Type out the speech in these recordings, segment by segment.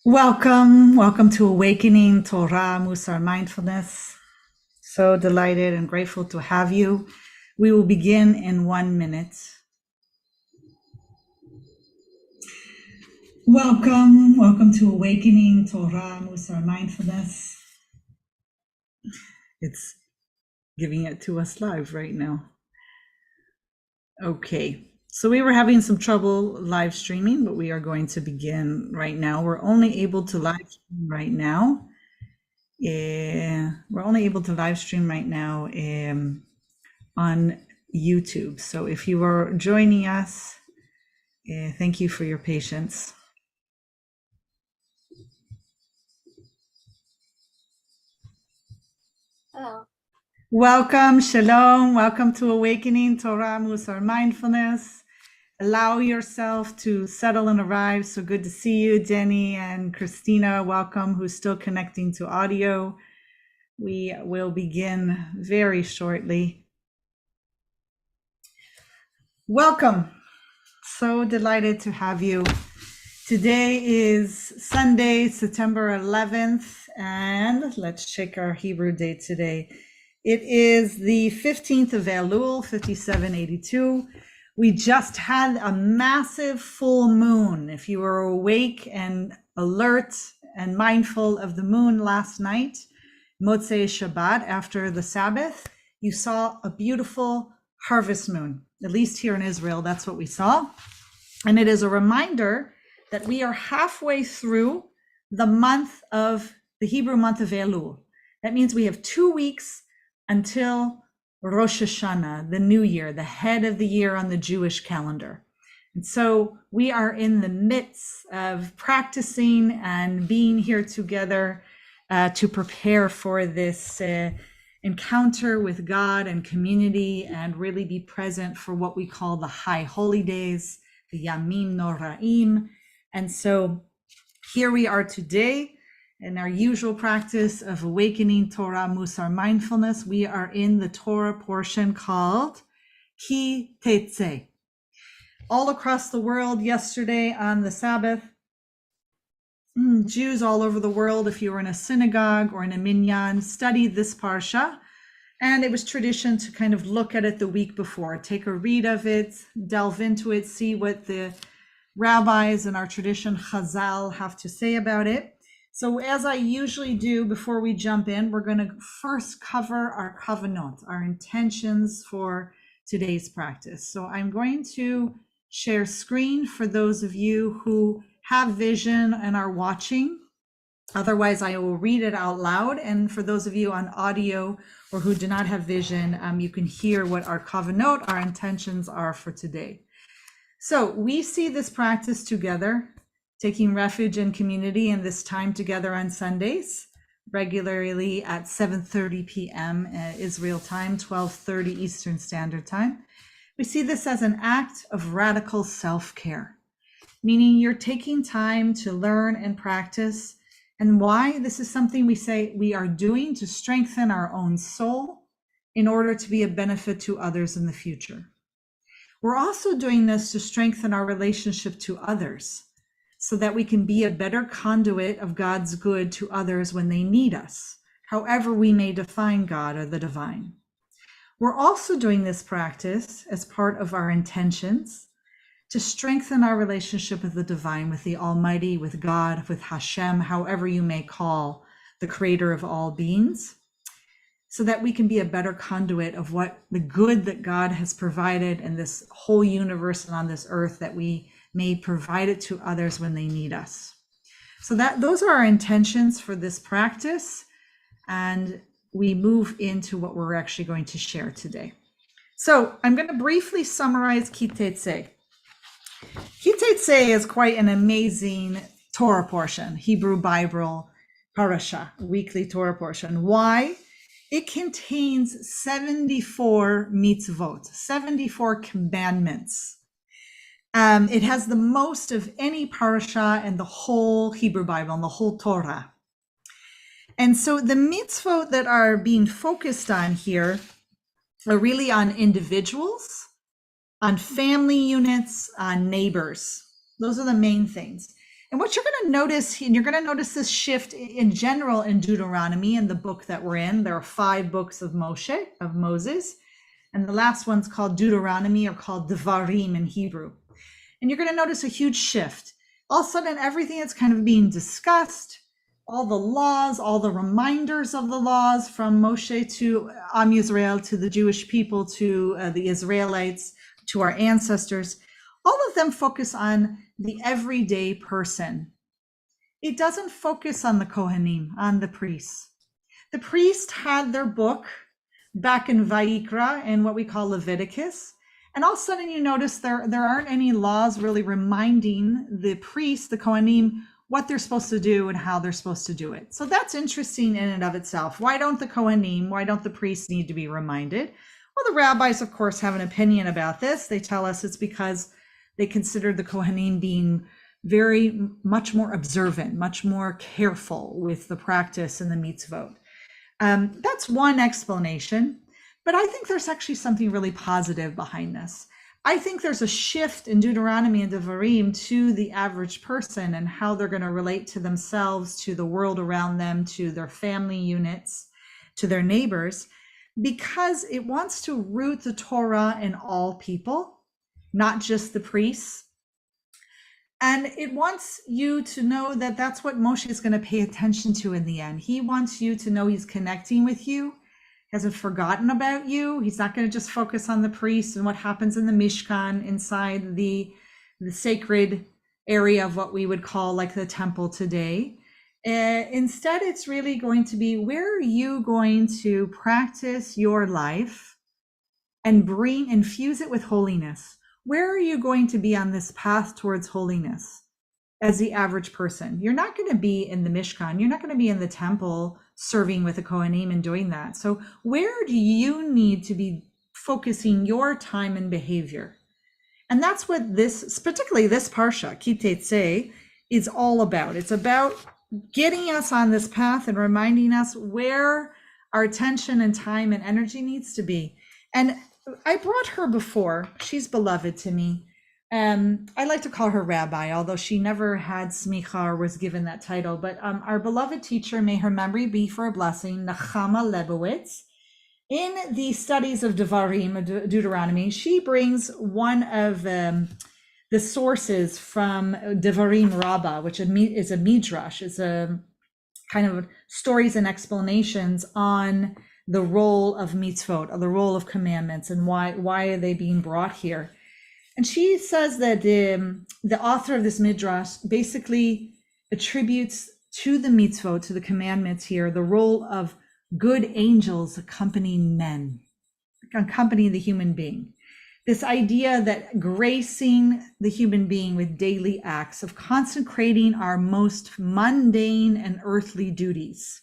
Welcome to Awakening Torah Mussar Mindfulness. So delighted and grateful to have you. We will begin in 1 minute. Welcome to Awakening Torah Mussar Mindfulness. It's giving it to us live right now. Okay. So we were having some trouble live streaming, but we are going to begin right now. We're only able to live stream right now. We're only able to live stream right now on YouTube. So if you are joining us, thank you for your patience. Hello. Welcome, shalom. Welcome to Awakening Torah Mussar Mindfulness. Allow yourself to settle and arrive. So good to see you, Jenny and Christina. Welcome, who's still connecting to audio. We will begin very shortly. Welcome. So delighted to have you. Today is Sunday, September 11th, and let's check our Hebrew date today. It is the 15th of Elul, 5782. We just had a massive full moon. If you were awake and alert and mindful of the moon last night, Motzei Shabbat, after the Sabbath, you saw a beautiful harvest moon. At least here in Israel, that's what we saw. And it is a reminder that we are halfway through the Hebrew month of Elul. That means we have 2 weeks until Rosh Hashanah, the new year, the head of the year on the Jewish calendar. And so we are in the midst of practicing and being here together to prepare for this encounter with God and community, and really be present for what we call the high holy days, the Yamim Noraim. And so here we are today in our usual practice of Awakening Torah Mussar Mindfulness. We are in the Torah portion called Ki Teitzei. All across the world yesterday on the Sabbath, Jews all over the world, if you were in a synagogue or in a minyan, studied this parasha. And it was tradition to kind of look at it the week before, take a read of it, delve into it, see what the rabbis in our tradition, Chazal, have to say about it. So as I usually do before we jump in, we're going to first cover our kavanot, our intentions for today's practice. So I'm going to share screen for those of you who have vision and are watching. Otherwise, I will read it out loud. And for those of you on audio or who do not have vision, you can hear what our kavanot, our intentions are for today. So we see this practice together, taking refuge in community in this time together on Sundays, regularly at 7:30 p.m. Israel time, 12:30 Eastern Standard Time. We see this as an act of radical self-care, meaning you're taking time to learn and practice. And why? This is something we say we are doing to strengthen our own soul in order to be a benefit to others in the future. We're also doing this to strengthen our relationship to others, so that we can be a better conduit of God's good to others when they need us, however we may define God or the divine. We're also doing this practice as part of our intentions to strengthen our relationship with the divine, with the Almighty, with God, with Hashem, however you may call the creator of all beings, so that we can be a better conduit of what the good that God has provided in this whole universe and on this earth, that we may provide it to others when they need us. So those are our intentions for this practice. And we move into what we're actually going to share today. So I'm going to briefly summarize Ki Teitzei. Ki Teitzei is quite an amazing Torah portion, Hebrew Bible parasha, weekly Torah portion. Why? It contains 74 mitzvot, 74 commandments. It has the most of any parasha in the whole Hebrew Bible and the whole Torah. And so the mitzvot that are being focused on here are really on individuals, on family units, on neighbors. Those are the main things. And what you're going to notice, and you're going to notice this shift in general in Deuteronomy, in the book that we're in. There are 5 books of Moses, and the last one's called Deuteronomy, or called Devarim in Hebrew. And you're going to notice a huge shift. All of a sudden, everything that's kind of being discussed, all the laws, all the reminders of the laws from Moshe to Am Yisrael, to the Jewish people, to the Israelites, to our ancestors, all of them focus on the everyday person. It doesn't focus on the Kohanim, on the priests. The priest had their book back in Vayikra, in what we call Leviticus. And all of a sudden you notice there aren't any laws really reminding the priests, the Kohanim, what they're supposed to do and how they're supposed to do it. So that's interesting in and of itself. Why don't the Kohanim, why don't the priests need to be reminded? Well, the rabbis, of course, have an opinion about this. They tell us it's because they consider the Kohanim being very much more observant, much more careful with the practice and the mitzvot. That's one explanation, but I think there's actually something really positive behind this. I think there's a shift in Deuteronomy and Devarim to the average person and how they're going to relate to themselves, to the world around them, to their family units, to their neighbors, because it wants to root the Torah in all people, not just the priests. And it wants you to know that that's what Moshe is going to pay attention to in the end. He wants you to know he's connecting with you, hasn't forgotten about you. He's not going to just focus on the priests and what happens in the Mishkan, inside the sacred area of what we would call like the temple today. Instead, it's really going to be, where are you going to practice your life and infuse it with holiness? Where are you going to be on this path towards holiness as the average person? You're not going to be in the Mishkan. You're not going to be in the temple serving with the Kohanim and doing that. So where do you need to be focusing your time and behavior? And that's what this, particularly this parasha, Ki Teitzei, is all about. It's about getting us on this path and reminding us where our attention and time and energy needs to be. And I brought her before. She's beloved to me. I like to call her Rabbi, although she never had smicha or was given that title. But our beloved teacher, may her memory be for a blessing, Nechama Lebowitz, in the studies of Devarim, Deuteronomy, she brings one of the sources from Devarim Rabbah, which is a midrash. It's a kind of stories and explanations on the role of mitzvot, or the role of commandments, and why are they being brought here. And she says that the author of this midrash basically attributes to the mitzvot, to the commandments here, the role of good angels accompanying men, accompanying the human being. This idea that gracing the human being with daily acts of consecrating our most mundane and earthly duties,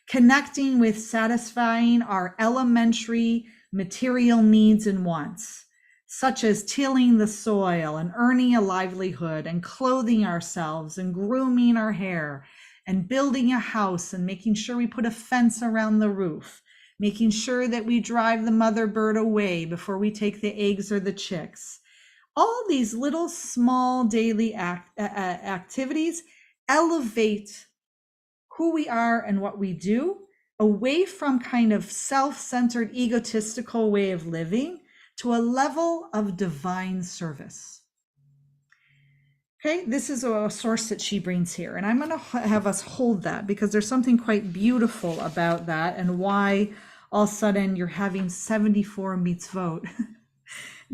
connecting with satisfying our elementary material needs and wants, such as tilling the soil and earning a livelihood and clothing ourselves and grooming our hair and building a house and making sure we put a fence around the roof, making sure that we drive the mother bird away before we take the eggs or the chicks. All these little small daily activities elevate who we are and what we do away from kind of self-centered, egotistical way of living to a level of divine service. Okay, this is a source that she brings here, and I'm going to have us hold that because there's something quite beautiful about that, and why all of a sudden you're having 74 mitzvot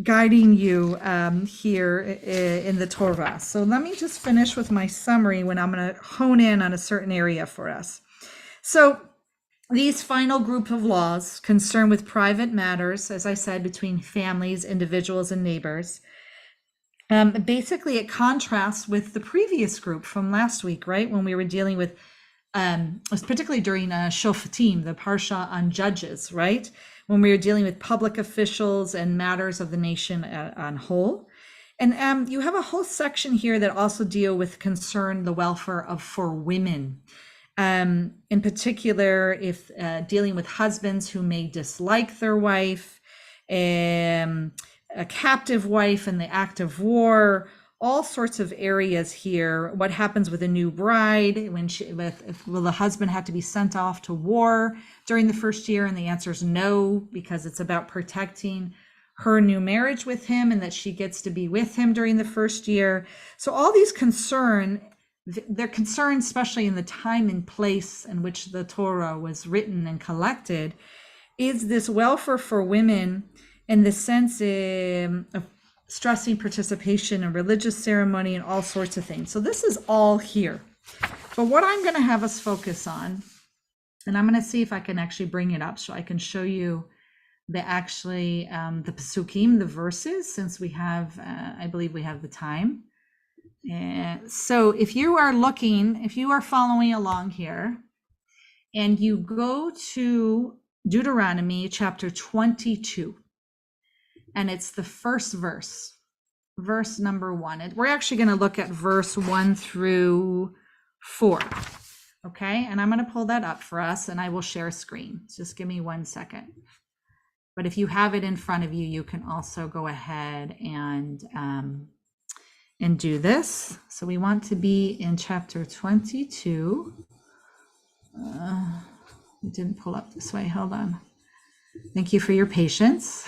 guiding you here in the Torah. So let me just finish with my summary when I'm going to hone in on a certain area for us. So these final group of laws concern with private matters, as I said, between families, individuals, and neighbors. Basically, it contrasts with the previous group from last week, right? When we were dealing with, particularly during Shoftim, the parasha on judges, right? When we were dealing with public officials and matters of the nation on whole. And you have a whole section here that also deal with concern the welfare for women. In particular, if dealing with husbands who may dislike their wife, a captive wife in the act of war, all sorts of areas here. What happens with a new bride when will the husband have to be sent off to war during the first year? And the answer is no, because it's about protecting her new marriage with him and that she gets to be with him during the first year. So all these they're concerned, especially in the time and place in which the Torah was written and collected, is this welfare for women in the sense of stressing participation in religious ceremony and all sorts of things. So this is all here. But what I'm going to have us focus on, and I'm going to see if I can actually bring it up so I can show you the pasukim, the verses, since we have, I believe we have the time. So if you are following along here, and you go to Deuteronomy chapter 22, and it's the first verse number 1. We're actually going to look at verse 1 through 4. Okay, and I'm going to pull that up for us, and I will share a screen. Just give me 1 second. But if you have it in front of you, you can also go ahead and do this. So we want to be in chapter 22. It didn't pull up this way. Hold on. Thank you for your patience.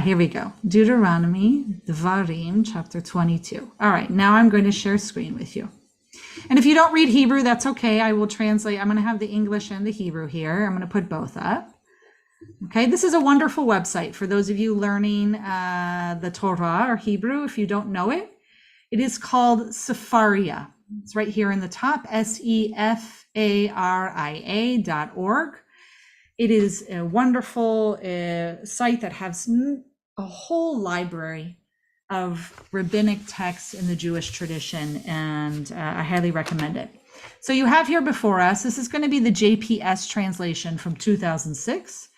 Here we go. Deuteronomy, Devarim, chapter 22. All right, now I'm going to share screen with you. And if you don't read Hebrew, that's okay. I will translate. I'm going to have the English and the Hebrew here. I'm going to put both up. Okay, this is a wonderful website for those of you learning the Torah or Hebrew. If you don't know it, it is called Sefaria. It's right here in the top, sefaria.org. It is a wonderful site that has a whole library of rabbinic texts in the Jewish tradition, and I highly recommend it. So you have here before us, this is going to be the JPS translation from 2006.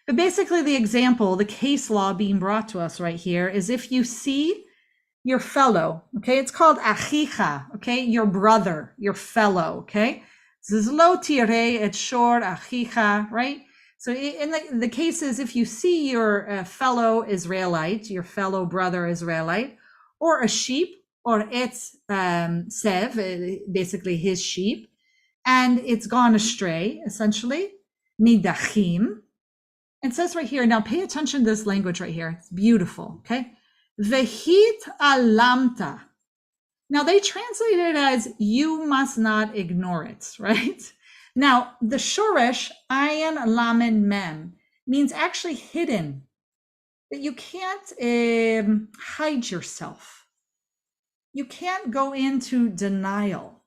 But basically the example, the case law being brought to us right here is if you see your fellow, okay, it's called achicha, okay, your brother, your fellow, okay. This is lo tirei et shor achicha, right? So in the cases, if you see your fellow Israelite, your fellow brother Israelite, or a sheep, or it's sev, basically his sheep, and it's gone astray, essentially, nidachim. It says right here, now pay attention to this language right here. It's beautiful, okay? Vehit alamta. Now they translate it as you must not ignore it, right? Now the shoresh, ayin lamed mem, means actually hidden. That you can't hide yourself. You can't go into denial.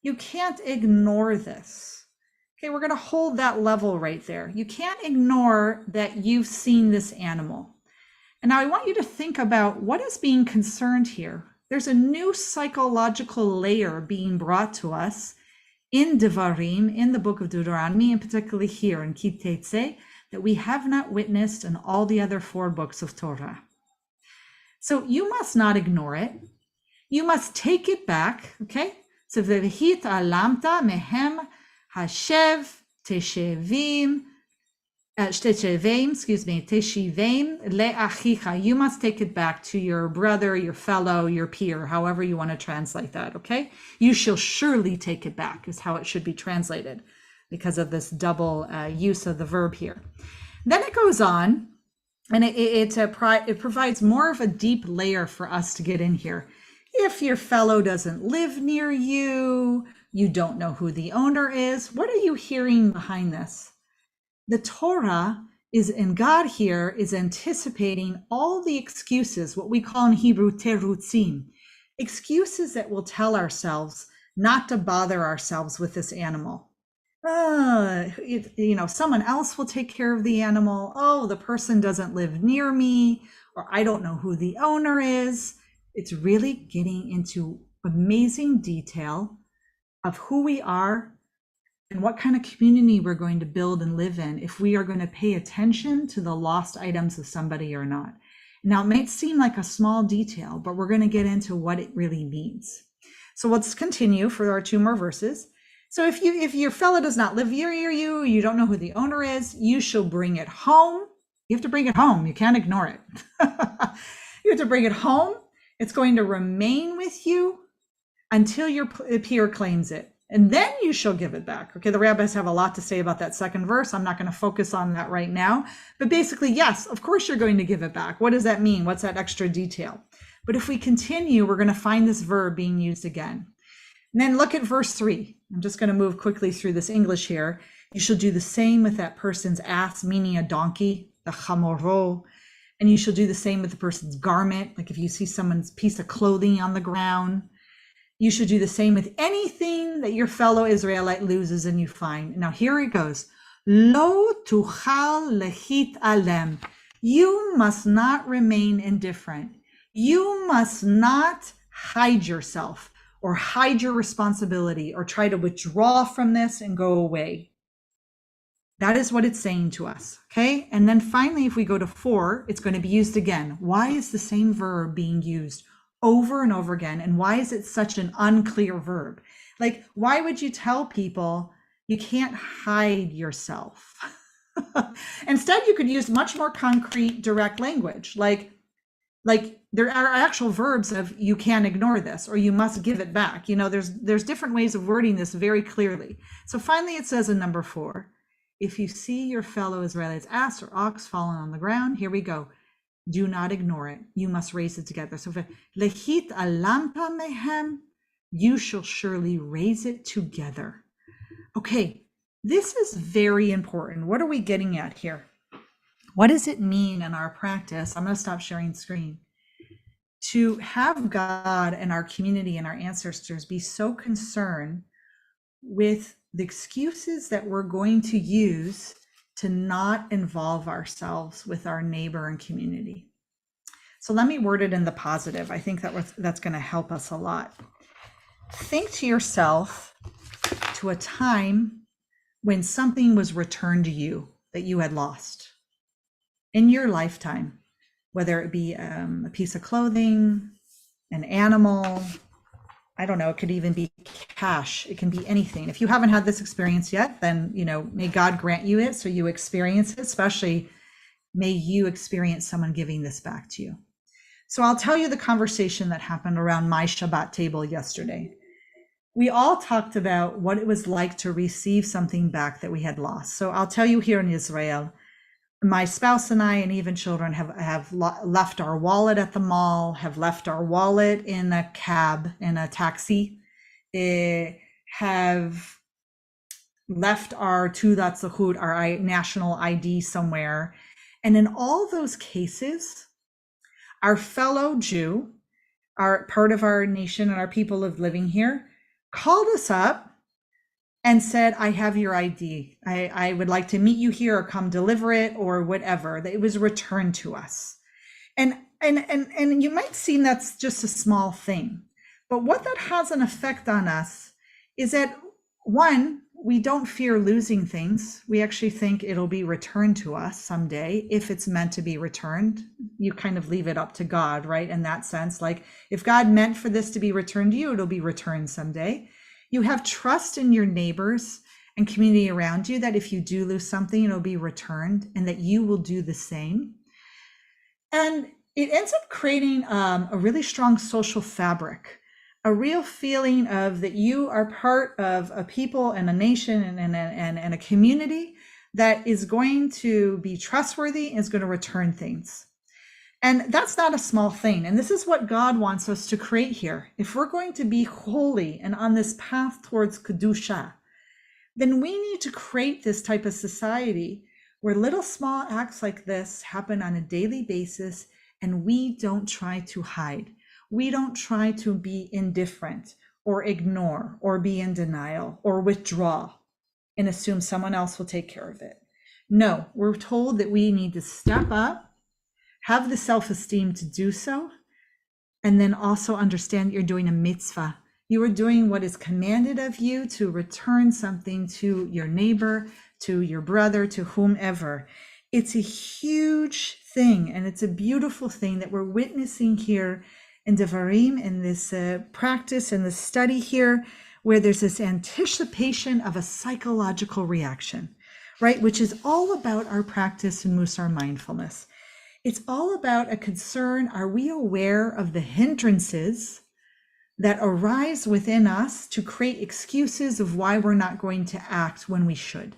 You can't ignore this. Okay, we're going to hold that level right there. You can't ignore that you've seen this animal. And now I want you to think about what is being concerned here. There's a new psychological layer being brought to us in Devarim, in the book of Deuteronomy, and particularly here in Ki Teitzei, that we have not witnessed in all the other 4 books of Torah. So you must not ignore it. You must take it back, okay? So v'hit alamta mehem hashev teshevim teshivim le'achicha. You must take it back to your brother, your fellow, your peer, however you want to translate that, okay? You shall surely take it back is how it should be translated because of this double use of the verb here. Then it goes on, and it provides more of a deep layer for us to get in here. If your fellow doesn't live near you, you don't know who the owner is, what are you hearing behind this? The Torah and God here is anticipating all the excuses, what we call in Hebrew terutzim, excuses that will tell ourselves not to bother ourselves with this animal. Someone else will take care of the animal. Oh, the person doesn't live near me, or I don't know who the owner is. It's really getting into amazing detail of who we are and what kind of community we're going to build and live in if we are going to pay attention to the lost items of somebody or not. Now, it might seem like a small detail, but we're going to get into what it really means. So let's continue for our 2 more verses. So if your fellow does not live near you, you don't know who the owner is, you shall bring it home. You have to bring it home. You can't ignore it. You have to bring it home It's going to remain with you until your peer claims it, and then you shall give it back. Okay, the rabbis have a lot to say about that second verse. I'm not going to focus on that right now, but basically, yes, of course you're going to give it back. What does that mean? What's that extra detail? But if we continue, we're going to find this verb being used again. And then look at verse 3. I'm just going to move quickly through this English here. You shall do the same with that person's ass, meaning a donkey, the chamoro. And you shall do the same with the person's garment. Like if you see someone's piece of clothing on the ground, you should do the same with anything that your fellow Israelite loses and you find. Now here it goes. Lo tuchal lehit alem. You must not remain indifferent. You must not hide yourself or hide your responsibility or try to withdraw from this and go away. That is what it's saying to us, okay? And then finally, if we go to 4, it's going to be used again. Why is the same verb being used over and over again? And why is it such an unclear verb? Like, why would you tell people you can't hide yourself? Instead, you could use much more concrete, direct language. Like there are actual verbs of you can't ignore this or you must give it back. You know, there's different ways of wording this very clearly. So finally, it says in number 4, if you see your fellow Israelite's ass or ox fallen on the ground, here we go. Do not ignore it. You must raise it together. So lehit alampa mehem, you shall surely raise it together. Okay, this is very important. What are we getting at here? What does it mean in our practice? I'm going to stop sharing screen. To have God and our community and our ancestors be so concerned with the excuses that we're going to use to not involve ourselves with our neighbor and community. So let me word it in the positive. I think that's going to help us a lot. Think to yourself to a time when something was returned to you that you had lost in your lifetime, whether it be a piece of clothing, an animal, I don't know, it could even be cash. It can be anything. If you haven't had this experience yet, then, you know, may God grant you it so you experience it, especially may you experience someone giving this back to you. So I'll tell you the conversation that happened around my Shabbat table yesterday. We all talked about what it was like to receive something back that we had lost. So I'll tell you here in Israel, my spouse and I, and even children, have left our wallet at the mall, have left our wallet in a cab, in a taxi, have left our Tudat Zahut, our national ID somewhere. And in all those cases, our fellow Jew, our part of our nation and our people of living here, called us up and said, I have your ID. I would like to meet you here or come deliver it or whatever. It was returned to us. And you might seem that's just a small thing, but what that has an effect on us is that, one, we don't fear losing things. We actually think it'll be returned to us someday if it's meant to be returned. You kind of leave it up to God, right? In that sense, like if God meant for this to be returned to you, it'll be returned someday. You have trust in your neighbors and community around you that if you do lose something, it'll be returned and that you will do the same. And it ends up creating a really strong social fabric, a real feeling of that you are part of a people and a nation and a community that is going to be trustworthy and is going to return things. And that's not a small thing. And this is what God wants us to create here. If we're going to be holy and on this path towards Kedusha, then we need to create this type of society where little small acts like this happen on a daily basis and we don't try to hide. We don't try to be indifferent or ignore or be in denial or withdraw and assume someone else will take care of it. No, we're told that we need to step up, have the self-esteem to do so, and then also understand you're doing a mitzvah. You are doing what is commanded of you to return something to your neighbor, to your brother, to whomever. It's a huge thing, and it's a beautiful thing that we're witnessing here in Devarim, in this practice, in this study here, where there's this anticipation of a psychological reaction, right? Which is all about our practice in Mussar Mindfulness. It's all about a concern. Are we aware of the hindrances that arise within us to create excuses of why we're not going to act when we should?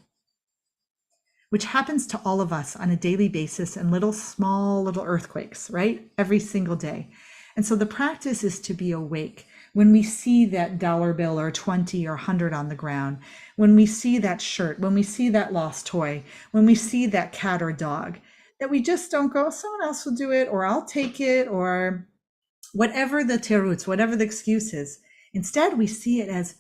Which happens to all of us on a daily basis in small little earthquakes, right? Every single day. And so the practice is to be awake when we see that dollar bill or 20 or 100 on the ground, when we see that shirt, when we see that lost toy, when we see that cat or dog, that we just don't go, someone else will do it, or I'll take it, or whatever the teruts, whatever the excuse is. Instead, we see it as,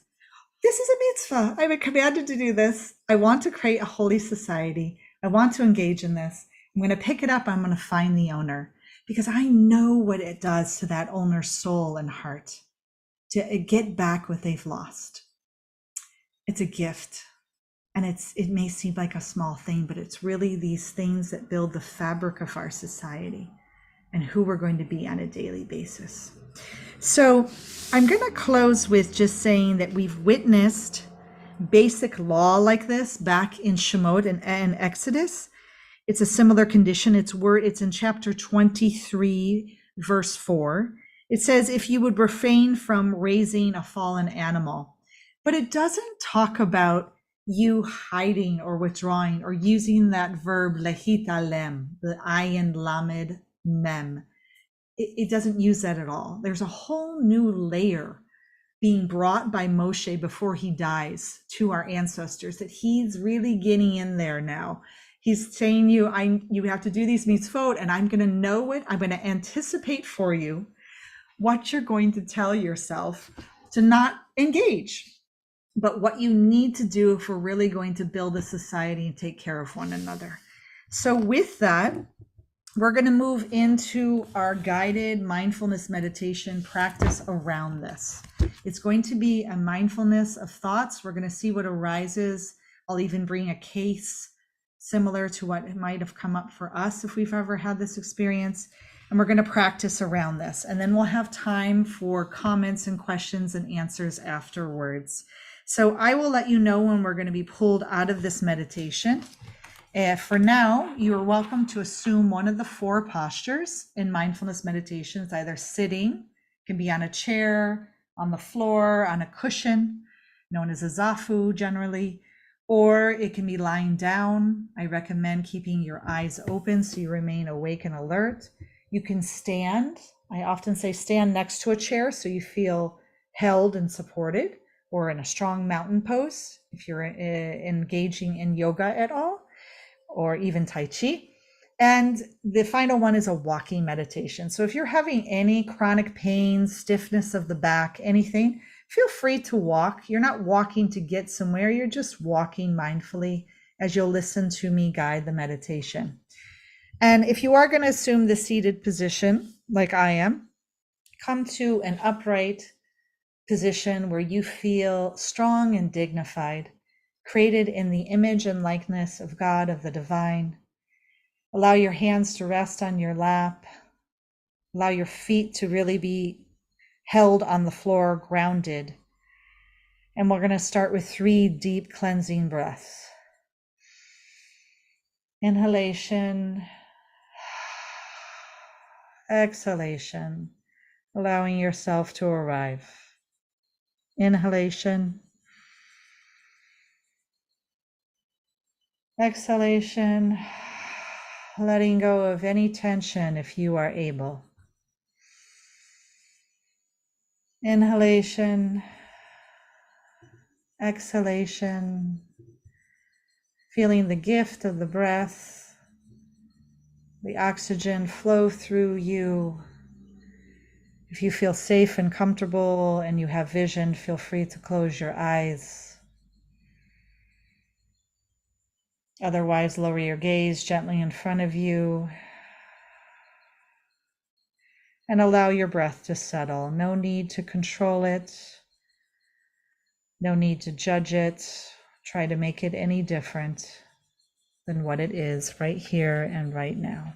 this is a mitzvah. I've been commanded to do this. I want to create a holy society. I want to engage in this. I'm going to pick it up. I'm going to find the owner, because I know what it does to that owner's soul and heart to get back what they've lost. It's a gift. And it may seem like a small thing, but it's really these things that build the fabric of our society and who we're going to be on a daily basis. So I'm going to close with just saying that we've witnessed basic law like this back in Shemot and Exodus. It's a similar condition. It's in chapter 23, verse 4. It says, if you would refrain from raising a fallen animal. But it doesn't talk about you hiding or withdrawing or using that verb lehitalem, the ayin lamed mem. It doesn't use that at all. There's a whole new layer being brought by Moshe before he dies to our ancestors, that he's really getting in there now. He's saying you have to do these mitzvot, and I'm going to know it. I'm going to anticipate for you what you're going to tell yourself to not engage, but what you need to do if we're really going to build a society and take care of one another. So with that, we're going to move into our guided mindfulness meditation practice around this. It's going to be a mindfulness of thoughts. We're going to see what arises. I'll even bring a case similar to what might have come up for us if we've ever had this experience. And we're going to practice around this. And then we'll have time for comments and questions and answers afterwards. So I will let you know when we're going to be pulled out of this meditation. For now, you are welcome to assume one of the 4 postures in mindfulness meditation. It's either sitting, can be on a chair, on the floor, on a cushion, known as a zafu generally, or it can be lying down. I recommend keeping your eyes open so you remain awake and alert. You can stand. I often say stand next to a chair so you feel held and supported, or in a strong mountain pose if you're engaging in yoga at all, or even Tai Chi. And the final one is a walking meditation. So if you're having any chronic pain, stiffness of the back, anything, feel free to walk. You're not walking to get somewhere. You're just walking mindfully as you'll listen to me guide the meditation. And if you are going to assume the seated position, like I am, come to an upright position where you feel strong and dignified, created in the image and likeness of God, of the divine. Allow your hands to rest on your lap. Allow your feet to really be held on the floor, grounded. And we're going to start with 3 deep cleansing breaths. Inhalation, exhalation, allowing yourself to arrive. Inhalation, exhalation, letting go of any tension if you are able. Inhalation, exhalation, feeling the gift of the breath, the oxygen flow through you. If you feel safe and comfortable and you have vision, feel free to close your eyes. Otherwise, lower your gaze gently in front of you and allow your breath to settle. No need to control it. No need to judge it. Try to make it any different than what it is right here and right now.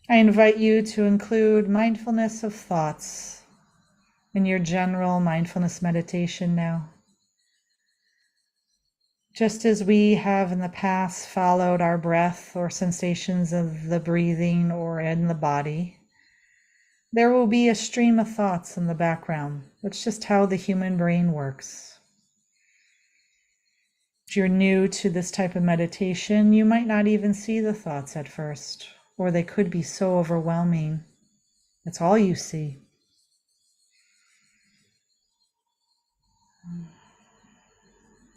I invite you to include mindfulness of thoughts in your general mindfulness meditation now. Just as we have in the past followed our breath or sensations of the breathing or in the body, there will be a stream of thoughts in the background. That's just how the human brain works. If you're new to this type of meditation, you might not even see the thoughts at first, or they could be so overwhelming. That's all you see.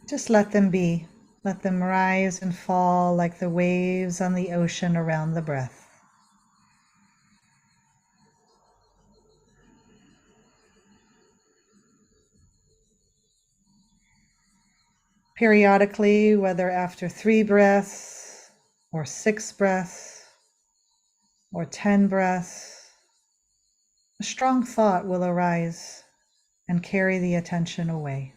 Just let them be. Let them rise and fall like the waves on the ocean around the breath. Periodically, whether after 3 breaths or 6 breaths or 10 breaths, a strong thought will arise and carry the attention away.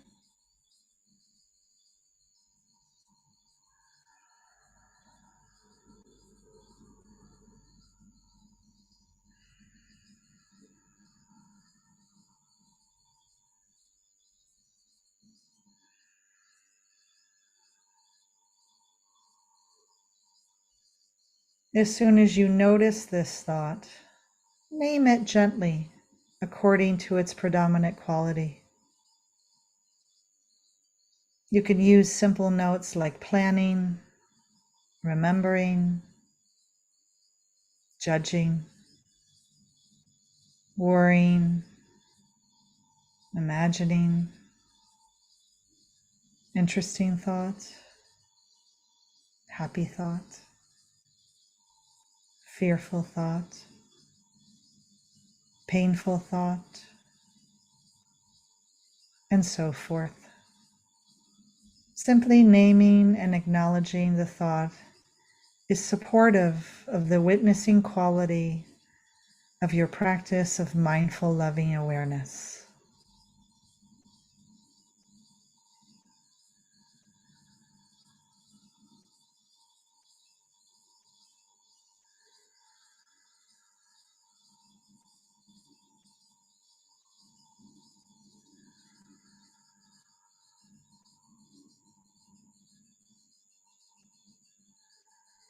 As soon as you notice this thought, name it gently according to its predominant quality. You can use simple notes like planning, remembering, judging, worrying, imagining, interesting thought, happy thought, fearful thought, painful thought, and so forth. Simply naming and acknowledging the thought is supportive of the witnessing quality of your practice of mindful, loving awareness.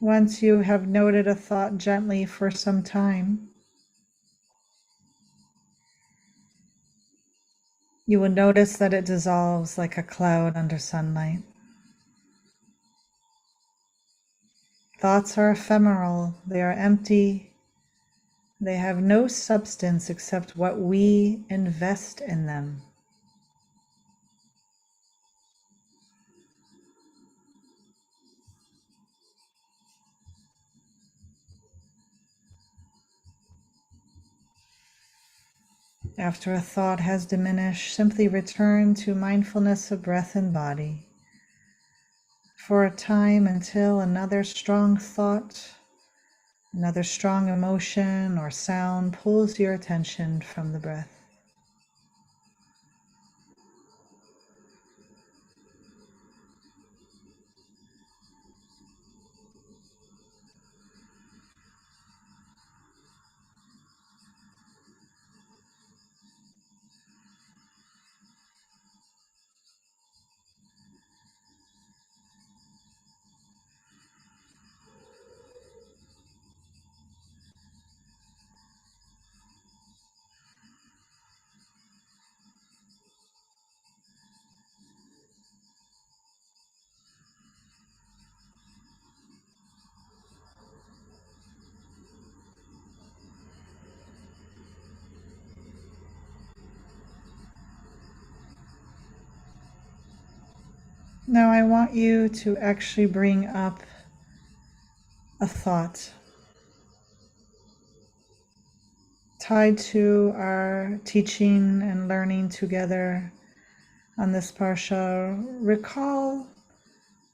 Once you have noted a thought gently for some time, you will notice that it dissolves like a cloud under sunlight. Thoughts are ephemeral, they are empty, they have no substance except what we invest in them. After a thought has diminished, simply return to mindfulness of breath and body for a time until another strong thought, another strong emotion or sound pulls your attention from the breath. Now I want you to actually bring up a thought tied to our teaching and learning together on this parasha. Recall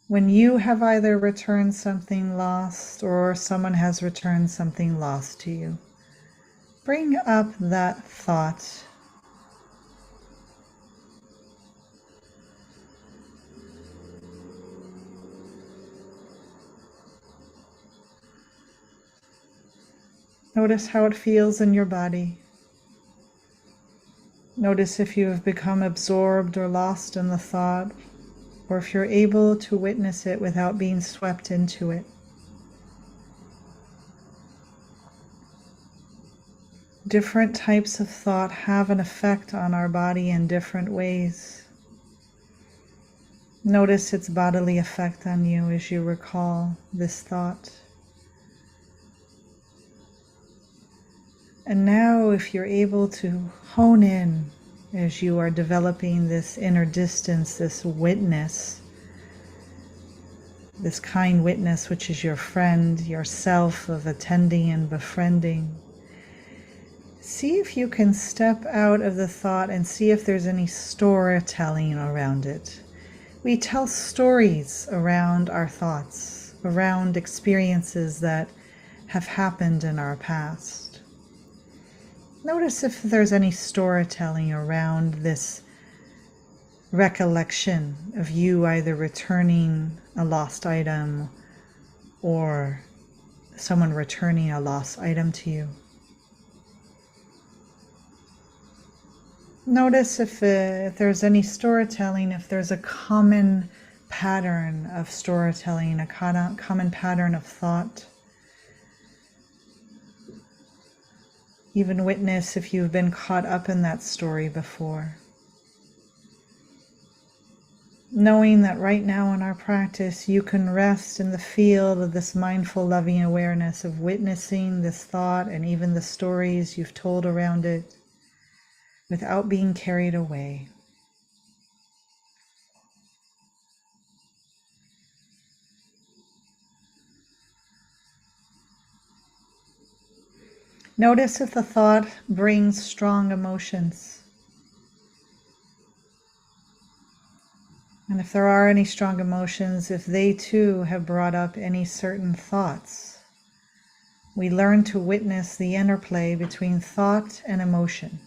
when you have either returned something lost or someone has returned something lost to you. Bring up that thought. Notice how it feels in your body. Notice if you have become absorbed or lost in the thought, or if you're able to witness it without being swept into it. Different types of thought have an effect on our body in different ways. Notice its bodily effect on you as you recall this thought. And now, if you're able to hone in as you are developing this inner distance, this witness, this kind witness, which is your friend, yourself of attending and befriending, see if you can step out of the thought and see if there's any storytelling around it. We tell stories around our thoughts, around experiences that have happened in our past. Notice if there's any storytelling around this recollection of you either returning a lost item or someone returning a lost item to you. Notice if there's any storytelling, if there's a common pattern of storytelling, a common pattern of thought. Even witness if you've been caught up in that story before. Knowing that right now in our practice, you can rest in the field of this mindful, loving awareness of witnessing this thought and even the stories you've told around it without being carried away. Notice if the thought brings strong emotions. And if there are any strong emotions, if they too have brought up any certain thoughts. We learn to witness the interplay between thought and emotion.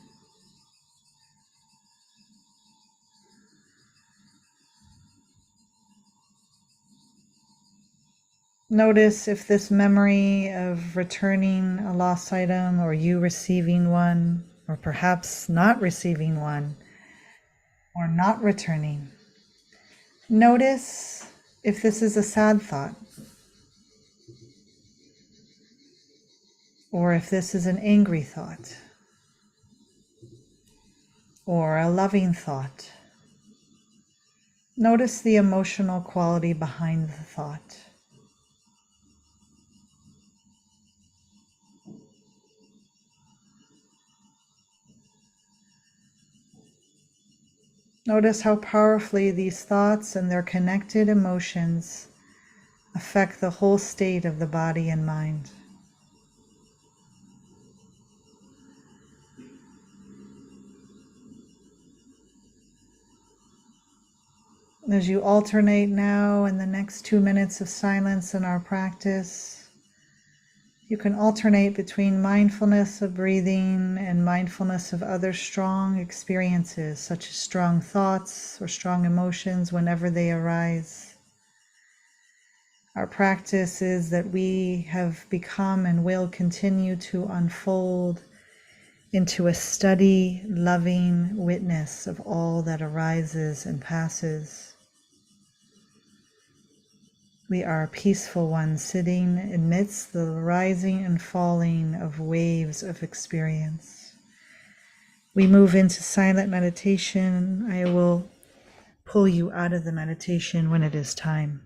Notice if this memory of returning a lost item, or you receiving one, or perhaps not receiving one, or not returning. Notice if this is a sad thought, or if this is an angry thought, or a loving thought. Notice the emotional quality behind the thought. Notice how powerfully these thoughts and their connected emotions affect the whole state of the body and mind. As you alternate now in the next 2 minutes of silence in our practice, you can alternate between mindfulness of breathing and mindfulness of other strong experiences, such as strong thoughts or strong emotions whenever they arise. Our practice is that we have become and will continue to unfold into a steady, loving witness of all that arises and passes. We are a peaceful one sitting amidst the rising and falling of waves of experience. We move into silent meditation. I will pull you out of the meditation when it is time.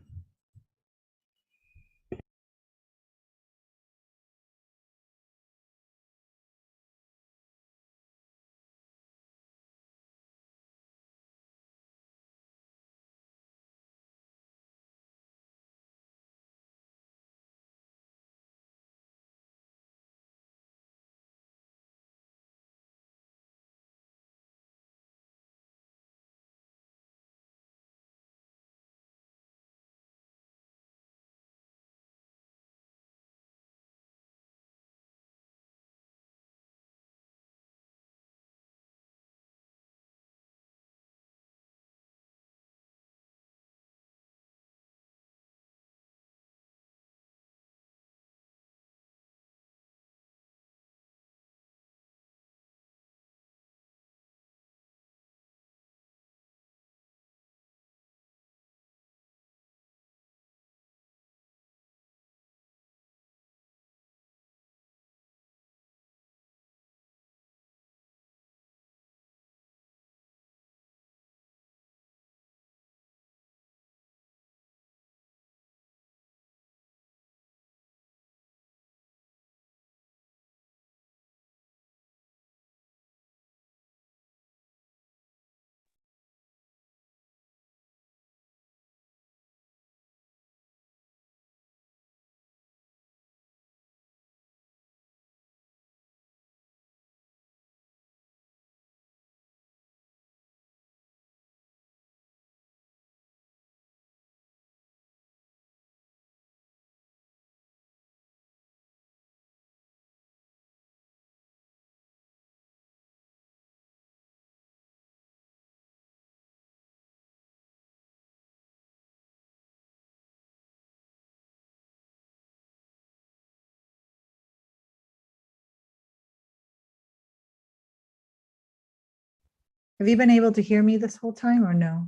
Have you been able to hear me this whole time or no?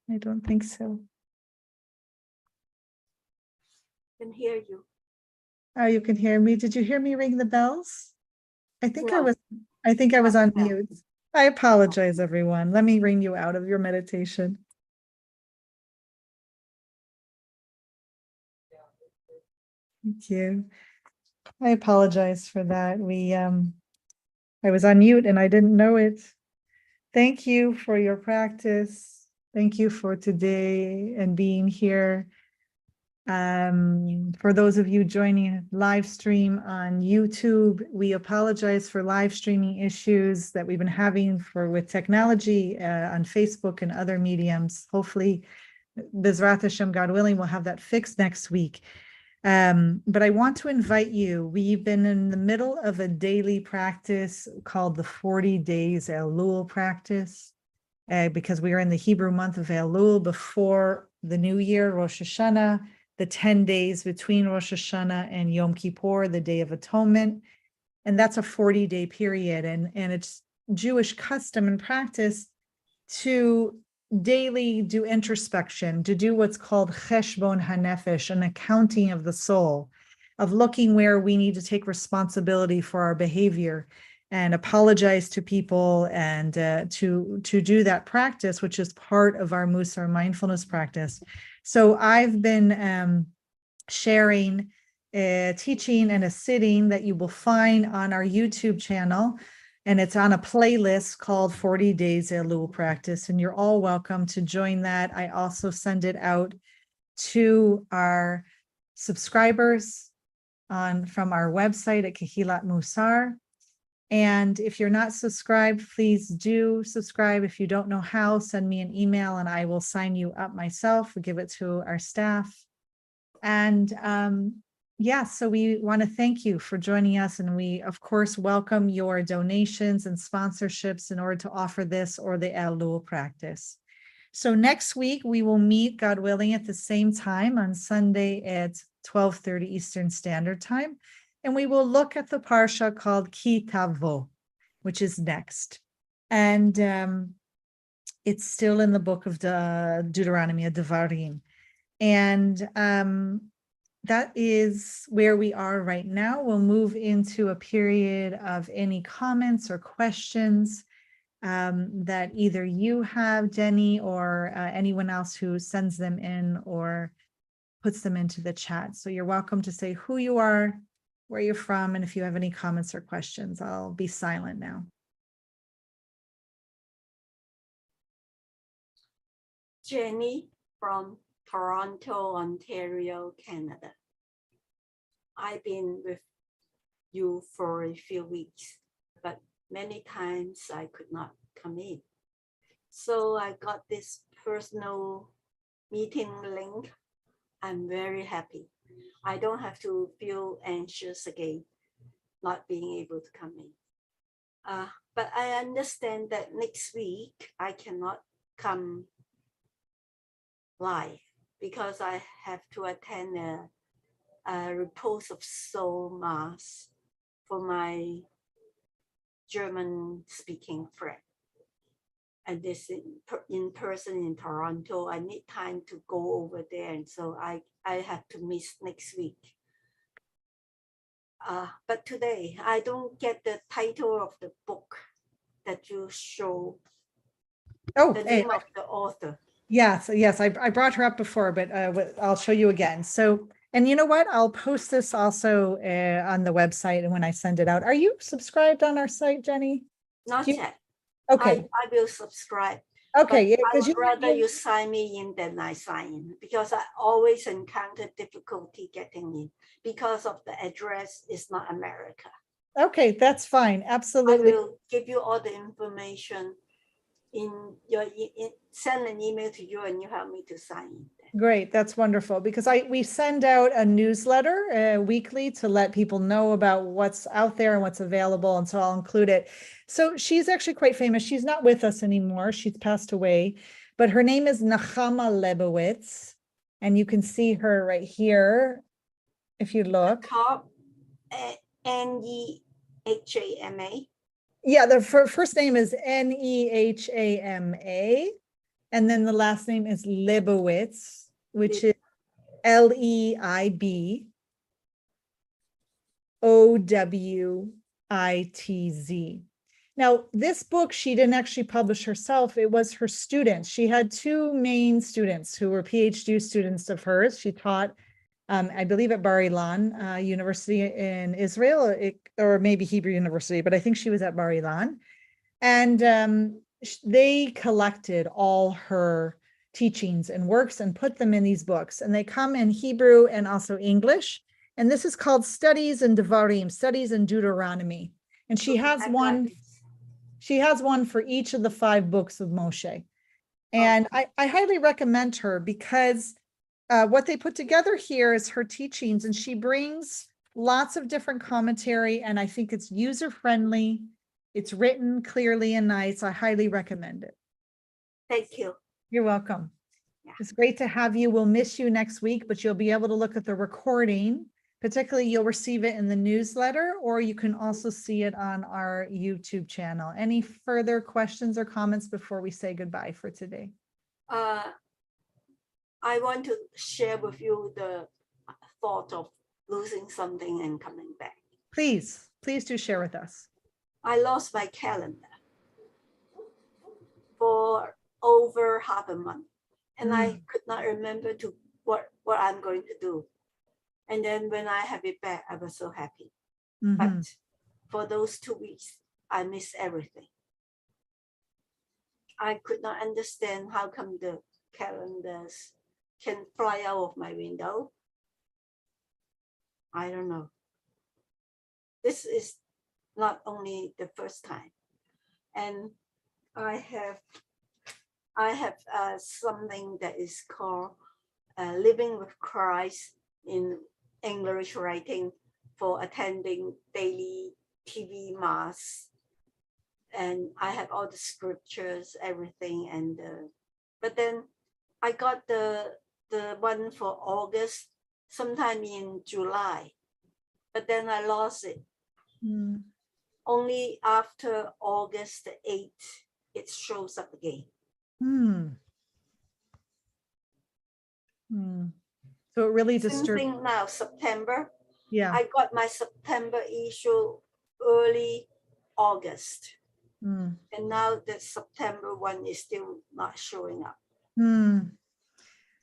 I don't think so. Can hear you. Oh, you can hear me. Did you hear me ring the bells? I think I No. was on No. mute. I apologize, everyone. Let me ring you out of your meditation. Thank you. I apologize for that. I was on mute and I didn't know it. Thank you for your practice. Thank you for today and being here. For those of you joining live stream on YouTube, we apologize for live streaming issues that we've been having with technology on Facebook and other mediums. Hopefully, Bezrat Hashem, God willing, we'll have that fixed next week. But I want to invite you. We've been in the middle of a daily practice called the 40 days Elul practice, because we are in the Hebrew month of Elul before the new year, Rosh Hashanah, the 10 days between Rosh Hashanah and Yom Kippur, the Day of Atonement. And that's a 40-day period. And it's Jewish custom and practice to daily do introspection, to do what's called cheshbon hanefesh, an accounting of the soul, of looking where we need to take responsibility for our behavior and apologize to people, and to do that practice, which is part of our Mussar Mindfulness practice. So I've been sharing a teaching and a sitting that you will find on our YouTube channel, and it's on a playlist called 40 Days Elul Practice, and you're all welcome to join that. I also send it out to our subscribers from our website at Kehilat Mussar. And if you're not subscribed, please do subscribe. If you don't know how, send me an email and I will sign you up myself or give it to our staff. And so we want to thank you for joining us. And we, of course, welcome your donations and sponsorships in order to offer this or the Elul practice. So next week, we will meet, God willing, at the same time on Sunday at 12:30 Eastern Standard Time. And we will look at the parasha called Ki Teitzei, which is next. And it's still in the book of Deuteronomy, Devarim. And that is where we are right now. We'll move into a period of any comments or questions that either you have, Jenny, or anyone else who sends them in or puts them into the chat. So you're welcome to say who you are, where you're from, and if you have any comments or questions. I'll be silent now. Jenny from Toronto, Ontario, Canada. I've been with you for a few weeks, but many times I could not come in. So I got this personal meeting link. I'm very happy. I don't have to feel anxious again, not being able to come in. But I understand that next week I cannot come live because I have to attend a repose of soul mass for my German speaking friend. And this in person in Toronto. I need time to go over there, and so I have to miss next week. But today I don't get the title of the book that you show. Oh, the name of the author. Yes, I brought her up before, but I'll show you again. So, and you know what? I'll post this also on the website and when I send it out. Are you subscribed on our site, Jenny? Not yet. Okay. I will subscribe. Okay. But I would rather you sign me in than I sign in, because I always encounter difficulty getting in because of the address is not America. Okay, that's fine. Absolutely. I will give you all the information send an email to you and you help me to sign in. Great, that's wonderful, because we send out a newsletter weekly to let people know about what's out there and what's available, and so I'll include it. So she's actually quite famous. She's not with us anymore. She's passed away, but her name is Nechama Lebowitz, and you can see her right here if you look. Top H-A-M-A. Yeah, the first name is Nehama, and then the last name is Leibowitz, which is Leibowitz. Now, this book she didn't actually publish herself. It was her students. She had two main students who were PhD students of hers. She taught, I believe, at Bar Ilan University in Israel, or maybe Hebrew University, but I think she was at Bar Ilan. And they collected all her teachings and works and put them in these books. And they come in Hebrew and also English. And this is called Studies in Devarim, Studies in Deuteronomy. And she has one. She has one for each of the 5 books of Moshe. And I highly recommend her because what they put together here is her teachings, and she brings lots of different commentary, and I think it's user-friendly. It's written clearly and nice. I highly recommend it. Thank you. You're welcome. Yeah. It's great to have you. We'll miss you next week, but you'll be able to look at the recording. Particularly, you'll receive it in the newsletter, or you can also see it on our YouTube channel. Any further questions or comments before we say goodbye for today? I want to share with you the thought of losing something and coming back. Please do share with us. I lost my calendar for over half a month, and I could not remember what I'm going to do. And then when I have it back, I was so happy. But for those 2 weeks, I missed everything. I could not understand how come the calendars can fly out of my window. I don't know. This is not only the first time. And I have something that is called Living with Christ in English writing for attending daily TV mass, and I have all the scriptures, everything, and but then I got the one for August sometime in July, but then I lost it. Only after August 8th it shows up again. So it really Same disturbed. thing now, September. Yeah. I got my September issue early August. And now the September one is still not showing up.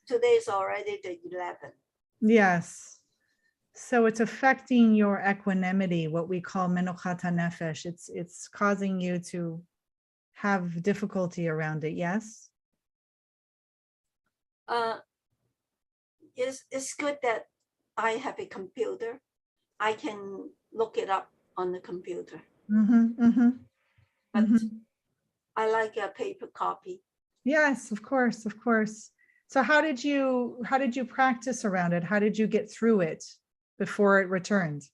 Today is already the 11th. Yes. So it's affecting your equanimity, what we call menochat hanefesh. It's causing you to have difficulty around it. Yes. It's good that I have a computer. I can look it up on the computer. But I like a paper copy. Yes, of course, of course. So how did you practice around it? How did you get through it before it returned?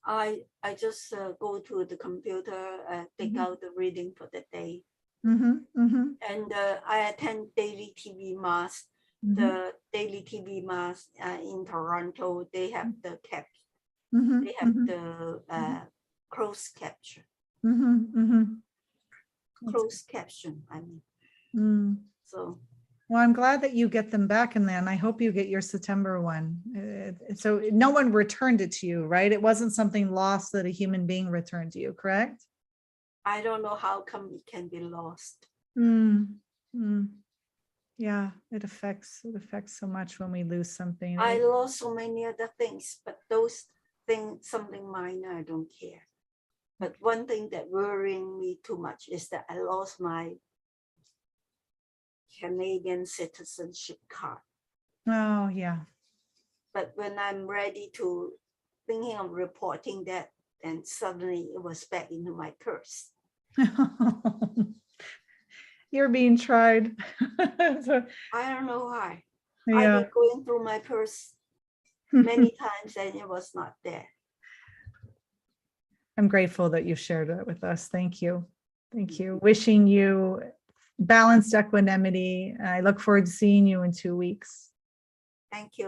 I just go to the computer, take out the reading for the day. And I attend daily TV mass. The daily TV mass in Toronto, they have the they have the closed caption. Closed caption, I mean. So. Well, I'm glad that you get them back, and then I hope you get your September one. So no one returned it to you, right? It wasn't something lost that a human being returned to you, correct? I don't know how come it can be lost. Yeah, it affects so much when we lose something. I lost so many other things, but those things, something minor, I don't care. But one thing that worrying me too much is that I lost my Canadian citizenship card. Oh, yeah. But when I'm ready to thinking of reporting that, and suddenly it was back into my purse. You're being tried. So, I don't know why. yeah. I've been going through my purse many times and it was not there. I'm grateful that you shared it with us. Thank you. Thank you. Wishing you balanced equanimity. I look forward to seeing you in 2 weeks. Thank you.